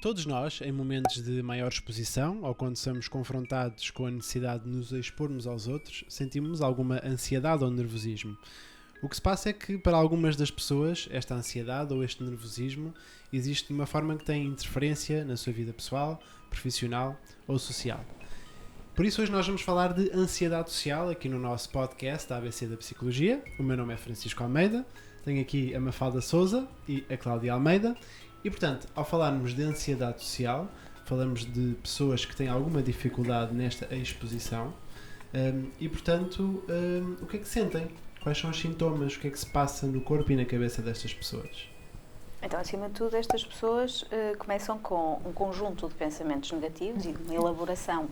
Todos nós, em momentos de maior exposição ou quando somos confrontados com a necessidade de nos expormos aos outros, sentimos alguma ansiedade ou nervosismo. O que se passa é que, para algumas das pessoas, esta ansiedade ou este nervosismo existe de uma forma que tem interferência na sua vida pessoal, profissional ou social. Por isso, hoje nós vamos falar de ansiedade social aqui no nosso podcast da ABC da Psicologia. O meu nome é Francisco Almeida, tenho aqui a Mafalda Souza e a Cláudia Almeida. E, portanto, ao falarmos de ansiedade social, falamos de pessoas que têm alguma dificuldade nesta exposição e, portanto, o que é que sentem? Quais são os sintomas? O que é que se passa no corpo e na cabeça destas pessoas? Então, acima de tudo, estas pessoas começam com um conjunto de pensamentos negativos e de uma elaboração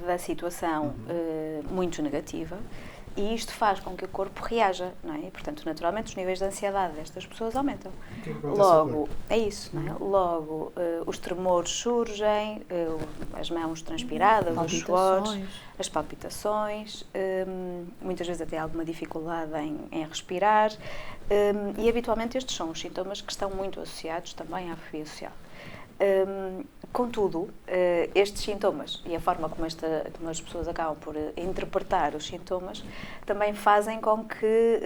da situação muito negativa. E isto faz com que o corpo reaja, não é? E, portanto, naturalmente, os níveis de ansiedade destas pessoas aumentam. Logo, é isso, não é? Logo, os tremores surgem, as mãos transpiradas, os suores, as palpitações, muitas vezes até alguma dificuldade em respirar, e habitualmente estes são os sintomas que estão muito associados também à fobia social. Contudo, estes sintomas e a forma como as pessoas acabam por interpretar os sintomas também fazem com que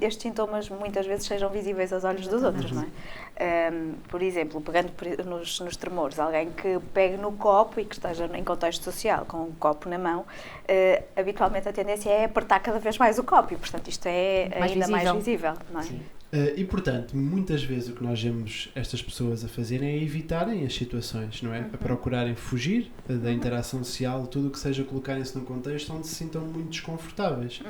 estes sintomas muitas vezes sejam visíveis aos olhos dos outros, não é? Por exemplo, pegando nos tremores, alguém que pegue no copo e que esteja em contexto social com um copo na mão, habitualmente a tendência é apertar cada vez mais o copo e, portanto, isto é ainda mais visível, não é? Sim. E, portanto, muitas vezes o que nós vemos estas pessoas a fazerem é evitarem as situações, não é? A procurarem fugir da interação social, tudo o que seja colocarem-se num contexto onde se sintam muito desconfortáveis.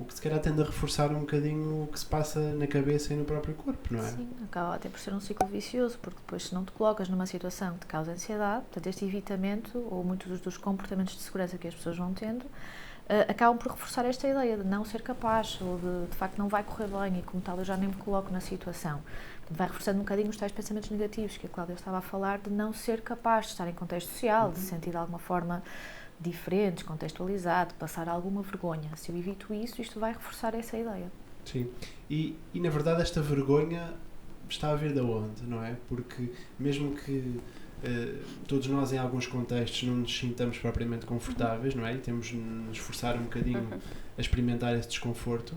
O que se calhar tende a reforçar um bocadinho o que se passa na cabeça e no próprio corpo, não é? Sim, acaba até por ser um ciclo vicioso, porque depois se não te colocas numa situação que te causa ansiedade, portanto este evitamento ou muitos dos comportamentos de segurança que as pessoas vão tendo, acabam por reforçar esta ideia de não ser capaz ou de facto não vai correr bem e como tal eu já nem me coloco na situação. Portanto, vai reforçando um bocadinho os tais pensamentos negativos que a Cláudia estava a falar de não ser capaz de estar em contexto social, de se sentir de alguma forma diferente, descontextualizado, passar alguma vergonha. Se eu evito isso, isto vai reforçar essa ideia. Sim, e na verdade esta vergonha está a vir de onde, não é? Porque mesmo que todos nós em alguns contextos não nos sintamos propriamente confortáveis, não é? E temos de nos esforçar um bocadinho a experimentar esse desconforto.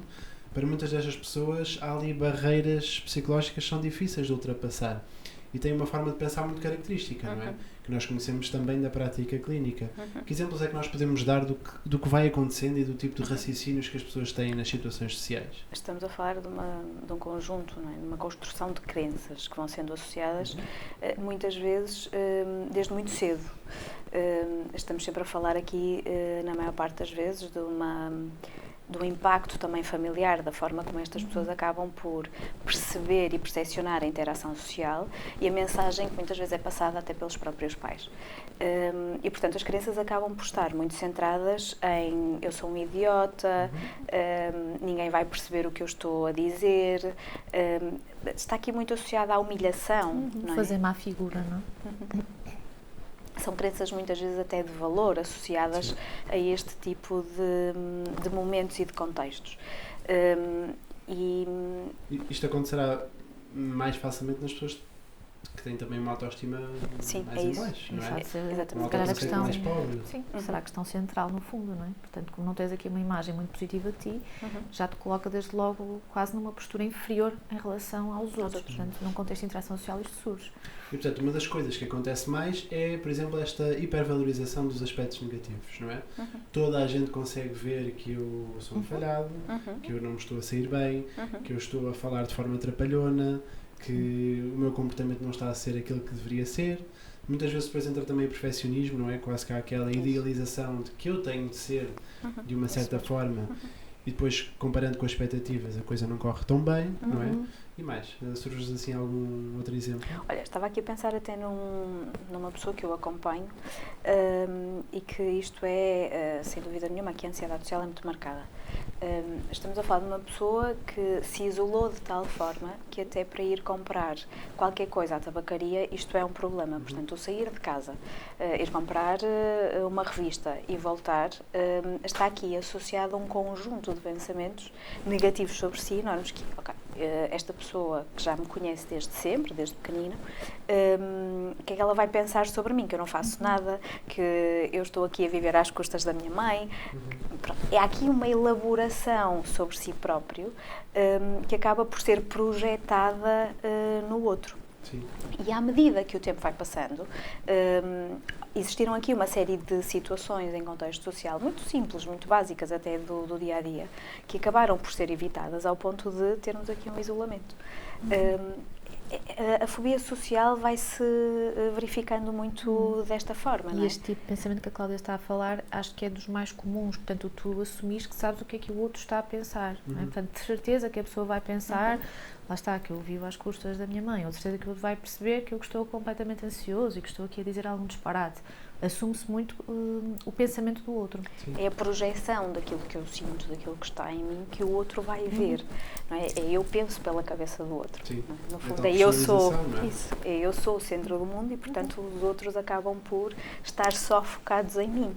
Para muitas destas pessoas há ali barreiras psicológicas que são difíceis de ultrapassar e têm uma forma de pensar muito característica, não é? Que nós conhecemos também da prática clínica. Que exemplos é que nós podemos dar do que vai acontecendo e do tipo de raciocínios que as pessoas têm nas situações sociais? Estamos a falar de um conjunto, não é? De uma construção de crenças que vão sendo associadas muitas vezes desde muito cedo. Estamos sempre a falar aqui, na maior parte das vezes, do impacto também familiar, da forma como estas pessoas acabam por perceber e percepcionar a interação social e a mensagem que muitas vezes é passada até pelos próprios pais. E, portanto, as crianças acabam por estar muito centradas em eu sou um idiota, ninguém vai perceber o que eu estou a dizer, está aqui muito associada à humilhação. Não é? Fazer má figura, não é? São crenças muitas vezes até de valor associadas a este tipo de momentos e de contextos. Isto acontecerá mais facilmente nas pessoas que têm também uma autoestima mais em baixo, não é? Exatamente. Uma questão mais pobre. Sim, será a questão central no fundo, não é? Portanto, como não tens aqui uma imagem muito positiva de ti, já te coloca desde logo quase numa postura inferior em relação aos outros. Portanto, num contexto de interação social isto surge. E, portanto, uma das coisas que acontece mais é, por exemplo, esta hipervalorização dos aspectos negativos, não é? Toda a gente consegue ver que eu sou um falhado, que eu não me estou a sair bem, que eu estou a falar de forma trapalhona, que o meu comportamento não está a ser aquilo que deveria ser. Muitas vezes depois entra também o perfeccionismo, não é? Quase que há aquela idealização de que eu tenho de ser de uma certa forma e depois, comparando com as expectativas, a coisa não corre tão bem, não é? E mais? Surge assim algum outro exemplo? Olha, estava aqui a pensar até numa pessoa que eu acompanho e que isto é, sem dúvida nenhuma, que a ansiedade social é muito marcada. Estamos a falar de uma pessoa que se isolou de tal forma que até para ir comprar qualquer coisa à tabacaria isto é um problema. Portanto, o sair de casa, ir comprar uma revista e voltar, está aqui associado a um conjunto de pensamentos negativos sobre si enormes que, esta pessoa pessoa que já me conhece desde sempre, desde pequenino, o que é que ela vai pensar sobre mim? Que eu não faço nada, que eu estou aqui a viver às custas da minha mãe. Pronto, é aqui uma elaboração sobre si próprio que acaba por ser projetada no outro. Sim. E à medida que o tempo vai passando, existiram aqui uma série de situações em contexto social muito simples, muito básicas até do dia-a-dia, que acabaram por ser evitadas ao ponto de termos aqui um isolamento. A fobia social vai-se verificando muito desta forma, não é? E este tipo de pensamento que a Cláudia está a falar, acho que é dos mais comuns. Portanto, tu assumires que sabes o que é que o outro está a pensar. Não é? Portanto, de certeza que a pessoa vai pensar, lá está, que eu vivo às custas da minha mãe, ou de certeza que o outro vai perceber que eu estou completamente ansioso e que estou aqui a dizer algum disparate. Assume-se muito o pensamento do outro. Sim. É a projeção daquilo que eu sinto, daquilo que está em mim, que o outro vai ver. Não é? Eu penso pela cabeça do outro. Sim. Não é? No fundo, Então, eu sou não é? isso. Eu sou o centro do mundo e, portanto, os outros acabam por estar só focados em mim.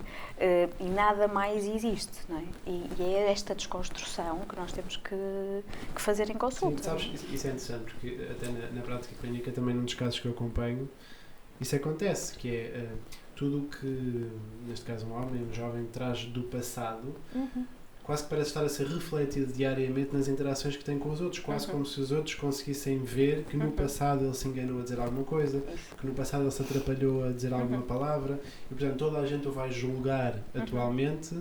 E nada mais existe. Não é? E é esta desconstrução que nós temos que fazer em consulta. Sim, sabes, isso é interessante, porque até na prática clínica, também num dos casos que eu acompanho, isso acontece, que é tudo o que, neste caso um homem, um jovem, traz do passado, quase que parece estar a ser refletido diariamente nas interações que tem com os outros, quase como se os outros conseguissem ver que no passado ele se enganou a dizer alguma coisa, que no passado ele se atrapalhou a dizer alguma palavra, e portanto toda a gente o vai julgar atualmente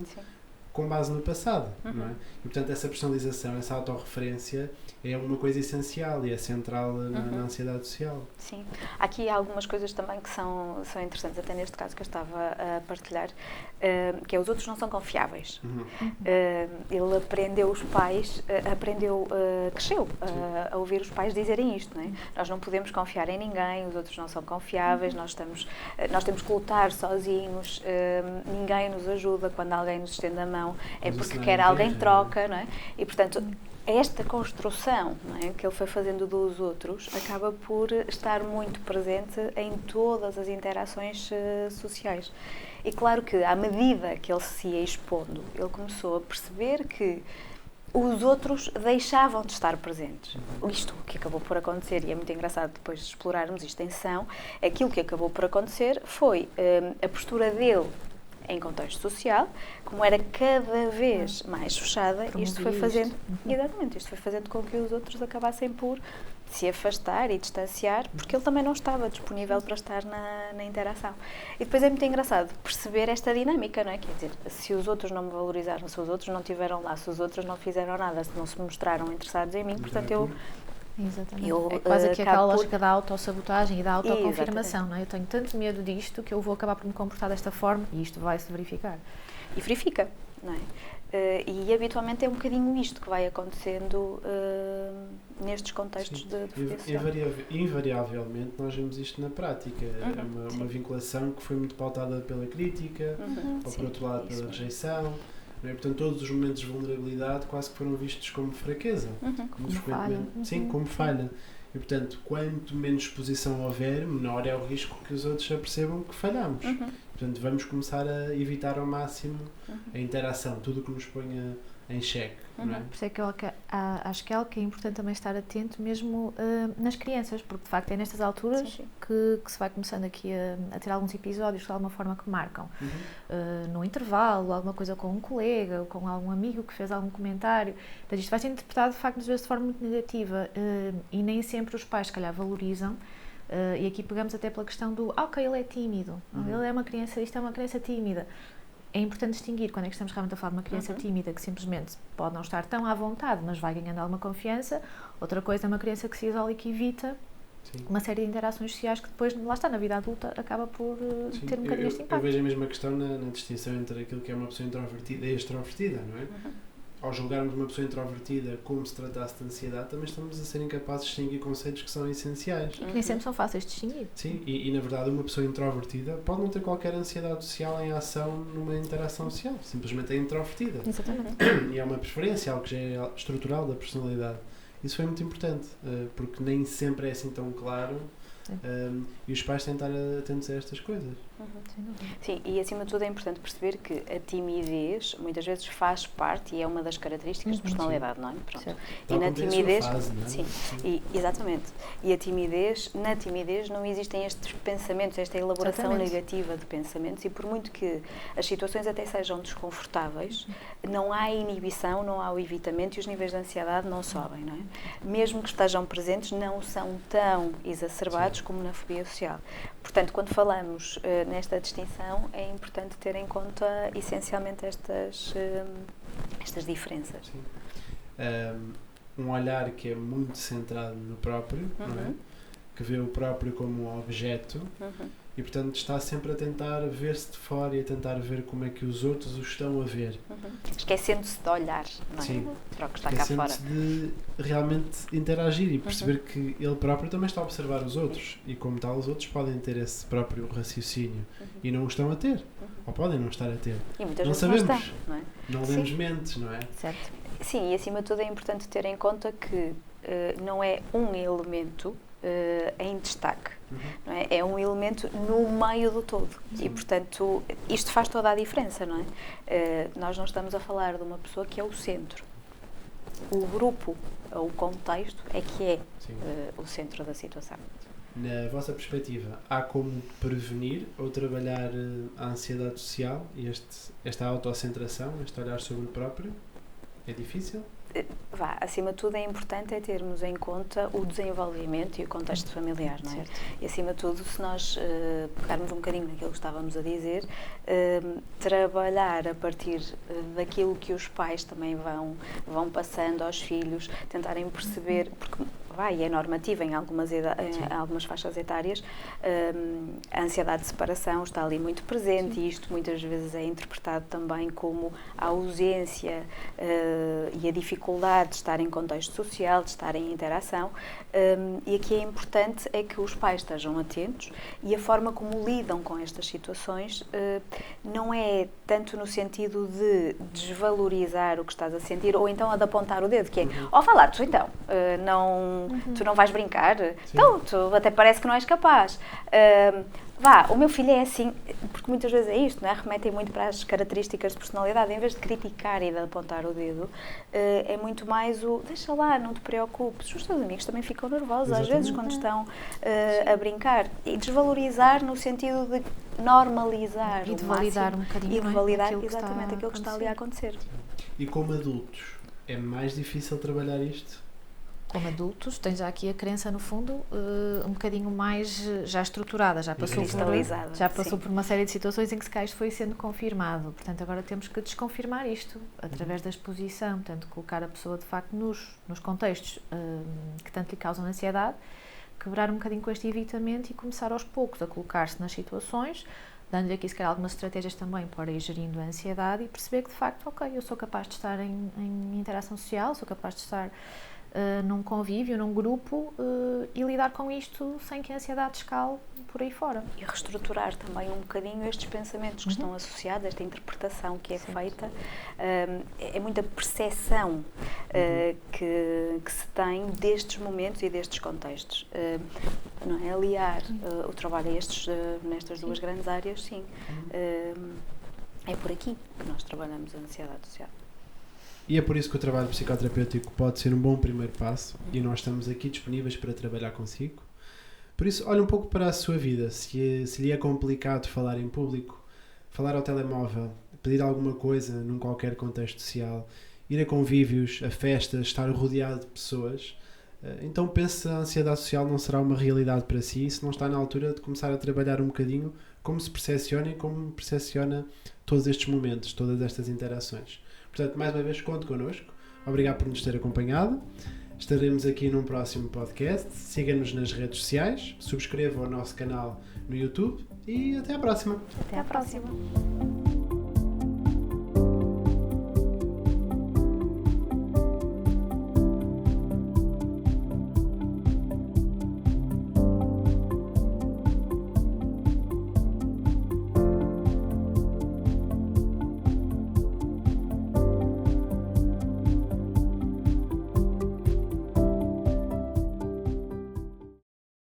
com base no passado, não é? E portanto essa personalização, essa autorreferência é uma coisa essencial e é central na ansiedade social. Sim. Aqui há algumas coisas também que são interessantes, até neste caso que eu estava a partilhar, que é os outros não são confiáveis. Ele aprendeu os pais, cresceu a ouvir os pais dizerem isto, não é? Nós não podemos confiar em ninguém, os outros não são confiáveis, nós temos que lutar sozinhos, ninguém nos ajuda, quando alguém nos estende a mão é porque quer alguém troca, não é? E portanto esta construção, não é, que ele foi fazendo dos outros acaba por estar muito presente em todas as interações sociais. E claro que, à medida que ele se ia expondo, ele começou a perceber que os outros deixavam de estar presentes. Isto que acabou por acontecer, e é muito engraçado depois de explorarmos isto em sessão, aquilo que acabou por acontecer foi a postura dele em contexto social, como era cada vez mais fechada, isto foi fazendo, exatamente, isto foi fazendo com que os outros acabassem por se afastar e distanciar, porque ele também não estava disponível para estar na interação. E depois é muito engraçado perceber esta dinâmica, não é? Quer dizer, se os outros não me valorizaram, se os outros não estiveram lá, se os outros não fizeram nada, se não se mostraram interessados em mim, portanto eu... Exatamente. É quase aqui aquela lógica da autossabotagem e da autoconfirmação, não é? Eu tenho tanto medo disto que eu vou acabar por me comportar desta forma e isto vai-se verificar. E verifica, não é? E habitualmente é um bocadinho isto que vai acontecendo nestes contextos de fobia social. Invariavelmente nós vemos isto na prática. É uma vinculação que foi muito pautada pela crítica, ou por outro lado pela rejeição. Não é? Portanto, todos os momentos de vulnerabilidade quase que foram vistos como fraqueza. Como falha. Sim, como falha. E, portanto, quanto menos exposição houver, menor é o risco que os outros apercebam que falhamos. Portanto, vamos começar a evitar ao máximo a interação, tudo o que nos ponha em xeque. Não é? Por isso é que acho que é algo que é importante também estar atento mesmo nas crianças, porque de facto é nestas alturas que se vai começando aqui a ter alguns episódios de alguma forma que marcam. No intervalo, alguma coisa com um colega, ou com algum amigo que fez algum comentário. Então, isto vai ser interpretado de facto às vezes de forma muito negativa e nem sempre os pais, se calhar, valorizam. E aqui pegamos até pela questão do ok, ele é tímido, ele é uma criança, isto é uma criança tímida. É importante distinguir quando é que estamos realmente a falar de uma criança tímida que simplesmente pode não estar tão à vontade, mas vai ganhando alguma confiança. Outra coisa é uma criança que se isola e que evita uma série de interações sociais que depois, lá está, na vida adulta, acaba por ter um bocadinho este impacto. Eu vejo a mesma questão na distinção entre aquilo que é uma pessoa introvertida e extrovertida, não é? Ao julgarmos uma pessoa introvertida como se tratasse de ansiedade, também estamos a ser incapazes de distinguir conceitos que são essenciais. E que nem sempre são fáceis de distinguir. Sim, e na verdade uma pessoa introvertida pode não ter qualquer ansiedade social em ação numa interação social, simplesmente é introvertida. Exatamente. E é uma preferência, algo que já é estrutural da personalidade. Isso foi muito importante, porque nem sempre é assim tão claro, e os pais têm de estar atentos a estas coisas. Sem dúvida. Sim, e acima de tudo é importante perceber que a timidez muitas vezes faz parte e é uma das características de personalidade, não é? Pronto. Certo. E Tal na como tem a sua timidez, fase, não é? sim, exatamente. E na timidez não existem estes pensamentos, esta elaboração Exatamente. negativa de pensamentos, e por muito que as situações até sejam desconfortáveis, não há inibição, não há o evitamento e os níveis de ansiedade não sobem, não é? Mesmo que estejam presentes, não são tão exacerbados como na fobia social. Portanto, quando falamos nesta distinção, é importante ter em conta essencialmente estas diferenças. Sim. Um olhar que é muito centrado no próprio, não é? Que vê o próprio como um objeto e, portanto, está sempre a tentar ver-se de fora e a tentar ver como é que os outros o estão a ver. Esquecendo-se de olhar, não é? Sim. Para o que está cá fora. Esquecendo-se de realmente interagir e perceber que ele próprio também está a observar os outros e, como tal, os outros podem ter esse próprio raciocínio e não o estão a ter, ou podem não estar a ter. E muitas Não vezes sabemos, não estão, não é? não lemos mentes, não é? Certo. Sim, e acima de tudo é importante ter em conta que não é um elemento em destaque, não é? É um elemento no meio do todo. Sim. E, portanto, isto faz toda a diferença, não é? Nós não estamos a falar de uma pessoa que é o centro. O grupo, o contexto, é que é o centro da situação. Na vossa perspectiva, há como prevenir ou trabalhar a ansiedade social e esta autocentração, este olhar sobre o próprio? É difícil? Acima de tudo é importante termos em conta o desenvolvimento e o contexto familiar, não é? Certo. E acima de tudo, se nós pegarmos um bocadinho naquilo que estávamos a dizer, trabalhar a partir daquilo que os pais também vão passando aos filhos, tentarem perceber, porque é normativa em algumas faixas etárias, a ansiedade de separação está ali muito presente e isto muitas vezes é interpretado também como a ausência e a dificuldade de estar em contexto social, de estar em interação, e aqui é importante é que os pais estejam atentos e a forma como lidam com estas situações não é tanto no sentido de desvalorizar o que estás a sentir ou então a de apontar o dedo, que é, vá lá, tu então, tu não vais brincar, então tu até parece que não és capaz. O meu filho é assim, porque muitas vezes é isto, não é? Remetem muito para as características de personalidade, em vez de criticar e de apontar o dedo, é muito mais deixa lá, não te preocupes. Os teus amigos também ficam nervosos às vezes quando estão a brincar. E desvalorizar no sentido de normalizar E de validar um bocadinho, e de validar aquilo que exatamente aquilo que está ali a acontecer. acontecer. E como adultos, é mais difícil trabalhar isto? Como adultos, tens já aqui a crença, no fundo, um bocadinho mais já estruturada, já passou Cristalizada, por uma série de situações em que se calhar isto foi sendo confirmado. Portanto, agora temos que desconfirmar isto através da exposição, portanto, colocar a pessoa de facto nos contextos que tanto lhe causam ansiedade, quebrar um bocadinho com este evitamento e começar aos poucos a colocar-se nas situações, dando-lhe aqui se calhar algumas estratégias também para ir gerindo a ansiedade e perceber que de facto, eu sou capaz de estar em interação social, sou capaz de estar num convívio, num grupo e lidar com isto sem que a ansiedade escale por aí fora. E reestruturar também um bocadinho estes pensamentos que estão associados, esta interpretação que é feita. É muita percepção que se tem destes momentos e destes contextos. Não é? Aliar o trabalho a nestas duas grandes áreas, sim. É por aqui que nós trabalhamos a ansiedade social. E é por isso que o trabalho psicoterapêutico pode ser um bom primeiro passo e nós estamos aqui disponíveis para trabalhar consigo. Por isso, olhe um pouco para a sua vida. Se lhe é complicado falar em público, falar ao telemóvel, pedir alguma coisa num qualquer contexto social, ir a convívios, a festas, estar rodeado de pessoas, então pense se a ansiedade social não será uma realidade para si e se não está na altura de começar a trabalhar um bocadinho como se percepciona e como percepciona todos estes momentos, todas estas interações. Portanto, mais uma vez, conte connosco. Obrigado por nos ter acompanhado. Estaremos aqui num próximo podcast. Siga-nos nas redes sociais, subscreva o nosso canal no YouTube e até à próxima. Até à próxima.